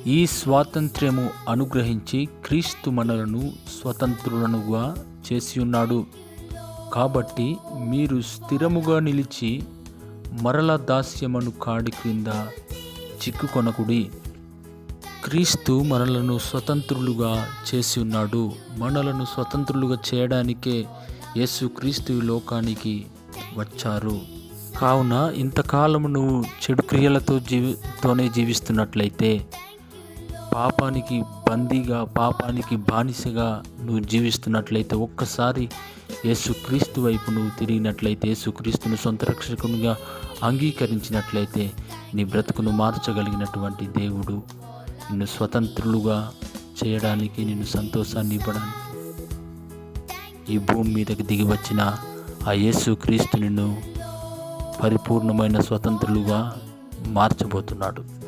ఈ స్వాతంత్ర్యము అనుగ్రహించి క్రీస్తు మనలను స్వతంత్రులనుగా చేసి ఉన్నాడు. కాబట్టి మీరు స్థిరముగా నిలిచి మరల దాస్యమను కాడి క్రింద చిక్కుకొనకుడి. క్రీస్తు మనలను స్వతంత్రులుగా చేసి ఉన్నాడు. మనలను స్వతంత్రులుగా చేయడానికే యేసుక్రీస్తు ఈ లోకానికి వచ్చారు. కావున ఇంతకాలము నువ్వు చెడు క్రియలతో తోనే జీవిస్తున్నట్లయితే, పాపానికి బందీగా, పాపానికి బానిసగా నువ్వు జీవిస్తున్నట్లయితే, ఒక్కసారి యేసుక్రీస్తు వైపు నువ్వు తిరిగినట్లయితే, యేసుక్రీస్తును సొంత రక్షకునిగా అంగీకరించినట్లయితే, నీ బ్రతుకును మార్చగలిగినటువంటి దేవుడు నిన్ను స్వతంత్రులుగా చేయడానికి, నిన్ను సంతోషాన్ని ఇవ్వడానికి ఈ భూమి మీదకి దిగి వచ్చిన ఆ యేసుక్రీస్తు నిన్ను పరిపూర్ణమైన స్వతంత్రులుగా మార్చబోతున్నాడు.